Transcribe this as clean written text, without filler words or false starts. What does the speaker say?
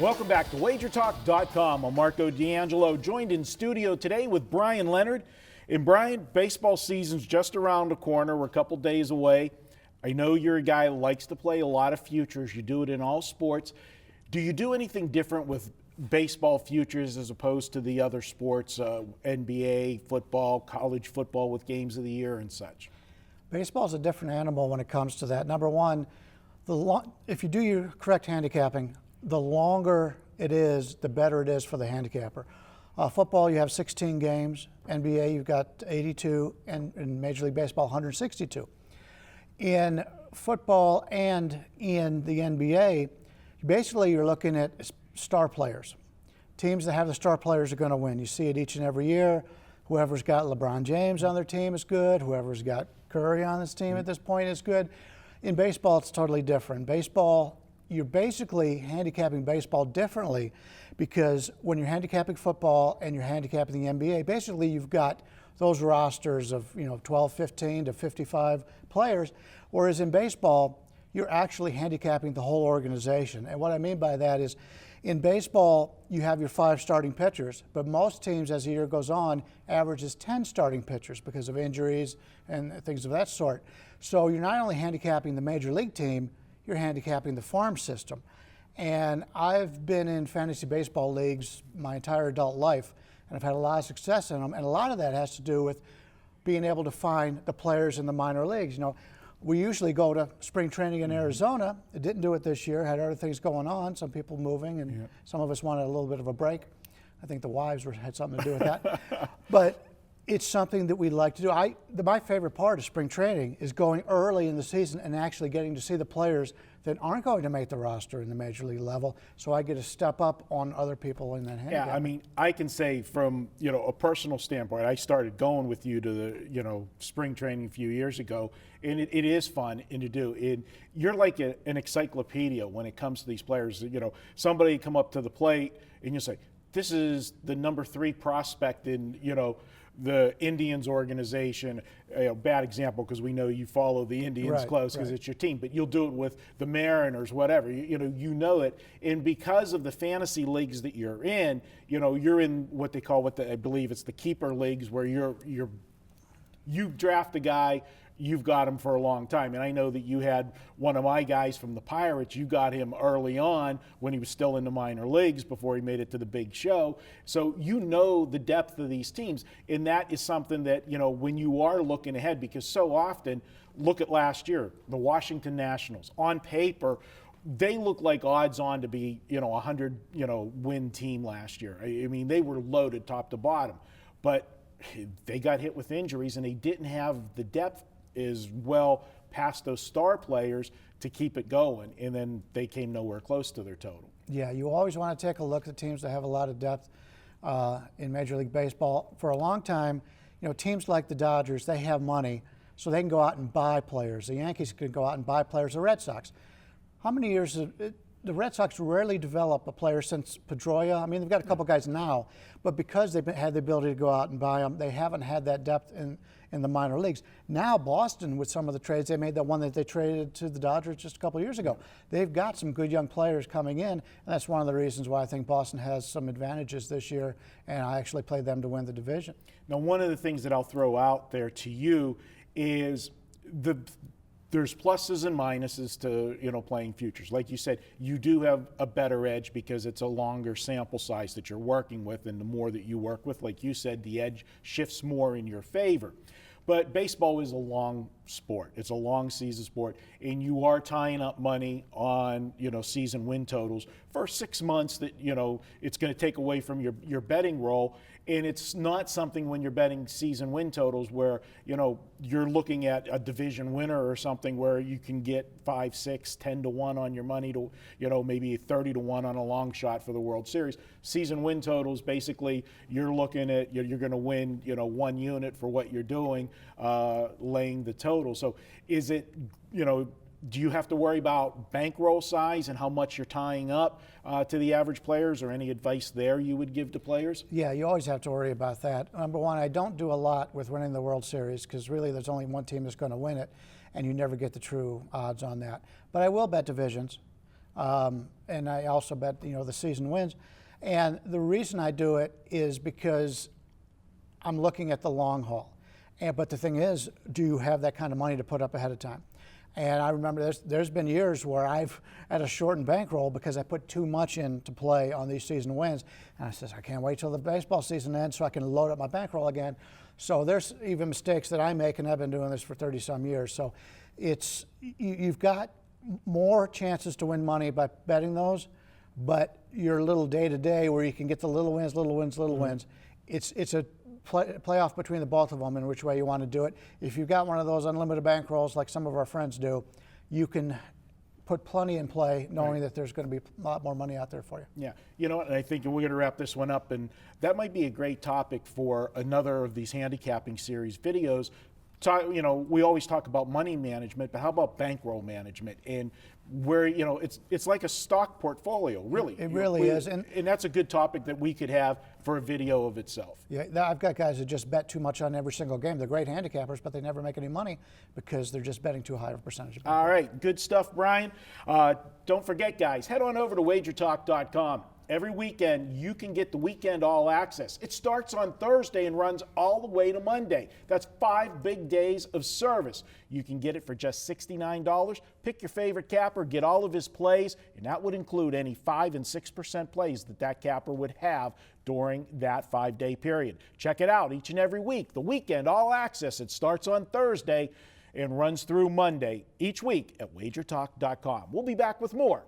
Welcome back to WagerTalk.com. I'm Marco D'Angelo, joined in studio today with Bryan Leonard. And Bryan, baseball season's just around the corner. We're a couple days away. I know you're a guy who likes to play a lot of futures. You do it in all sports. Do you do anything different with baseball futures as opposed to the other sports, NBA, football, college football with games of the year and such? Baseball's a different animal when it comes to that. Number one, if you do your correct handicapping, the longer it is, the better it is for the handicapper. Football, you have 16 games. NBA, you've got 82, and in Major League Baseball, 162. In football and in the NBA, basically you're looking at star players. Teams that have the star players are going to win. You see it each and every year. Whoever's got LeBron James on their team is good. Whoever's got Curry on this team at this point is good. In baseball, it's totally different. Baseball, you're basically handicapping baseball differently because when you're handicapping football and you're handicapping the NBA, basically you've got those rosters of 12, 15 to 55 players, whereas in baseball, you're actually handicapping the whole organization. And what I mean by that is in baseball, you have your 5 starting pitchers, but most teams as the year goes on averages 10 starting pitchers because of injuries and things of that sort. So you're not only handicapping the major league team, you're handicapping the farm system. And I've been in fantasy baseball leagues my entire adult life, and I've had a lot of success in them, and a lot of that has to do with being able to find the players in the minor leagues. We usually go to spring training in Arizona. It didn't do it this year, had other things going on, some people moving, and some of us wanted a little bit of a break. I think the wives had something to do with that. But it's something that we like to do. My favorite part of spring training is going early in the season and actually getting to see the players that aren't going to make the roster in the major league level, so I get to step up on other people in that handicap. Yeah, I mean, I can say from a personal standpoint, I started going with you to the spring training a few years ago, and it is fun and to do. And you're like an encyclopedia when it comes to these players. Somebody come up to the plate and you say, "This is the number 3 prospect in the Indians organization." Bad example because we know you follow the Indians close because it's your team, but you'll do it with the Mariners, whatever. You know it, and because of the fantasy leagues that you're in, you're in what they call I believe it's the keeper leagues, where you draft a guy. You've got him for a long time. And I know that you had one of my guys from the Pirates. You got him early on when he was still in the minor leagues before he made it to the big show. So the depth of these teams. And that is something that, when you are looking ahead, because so often, look at last year, the Washington Nationals. On paper, they look like odds on to be, 100, win team last year. I mean, they were loaded top to bottom. But they got hit with injuries and they didn't have the depth as well past those star players to keep it going, and then they came nowhere close to their total. Yeah, you always want to take a look at teams that have a lot of depth in Major League Baseball. For a long time, teams like the Dodgers, they have money, so they can go out and buy players. The Yankees can go out and buy players. The Red Sox, how many years the Red Sox rarely develop a player since Pedroia. I mean, they've got a couple guys now, but because they've had the ability to go out and buy them, they haven't had that depth in the minor leagues. Now Boston, with some of the trades they made, that one that they traded to the Dodgers just a couple of years ago, they've got some good young players coming in, and that's one of the reasons why I think Boston has some advantages this year, and I actually played them to win the division. Now, one of the things that I'll throw out there to you is there's pluses and minuses to playing futures. Like you said, you do have a better edge because it's a longer sample size that you're working with, and the more that you work with, like you said, the edge shifts more in your favor. But baseball is a long sport. It's a long season sport, and you are tying up money on season win totals for 6 months that it's going to take away from your betting role. And it's not something when you're betting season win totals where you're looking at a division winner or something where you can get 5, 6, 10 to 1 on your money to maybe 30 to 1 on a long shot for the World Series. Season win totals, basically you're looking at you're going to win 1 unit for what you're doing, laying the total. So is it do you have to worry about bankroll size and how much you're tying up to the average players, or any advice there you would give to players? Yeah, you always have to worry about that. Number one, I don't do a lot with winning the World Series because really there's only one team that's going to win it, and you never get the true odds on that. But I will bet divisions. And I also bet, the season wins. And the reason I do it is because I'm looking at the long haul. But the thing is, do you have that kind of money to put up ahead of time? And I remember there's been years where I've had a shortened bankroll because I put too much in to play on these season wins. And I says, I can't wait till the baseball season ends so I can load up my bankroll again. So there's even mistakes that I make, and I've been doing this for 30-some years. So you've got more chances to win money by betting those, but your little day-to-day where you can get the little wins, it's a playoff between the both of them in which way you want to do it. If you've got one of those unlimited bankrolls like some of our friends do, you can put plenty in play knowing that there's going to be a lot more money out there for you. Yeah, and I think we're going to wrap this one up, and that might be a great topic for another of these handicapping series videos. We always talk about money management, but how about bankroll management? And where, it's like a stock portfolio, really. It really is. And that's a good topic that we could have for a video of itself. Yeah, I've got guys that just bet too much on every single game. They're great handicappers, but they never make any money because they're just betting too high of a percentage. All right, good stuff, Bryan. Don't forget, guys, head on over to WagerTalk.com. Every weekend, you can get the weekend all access. It starts on Thursday and runs all the way to Monday. That's 5 big days of service. You can get it for just $69. Pick your favorite capper, get all of his plays, and that would include any 5 and 6% plays that capper would have during that 5-day period. Check it out each and every week. The weekend all access. It starts on Thursday and runs through Monday each week at WagerTalk.com. We'll be back with more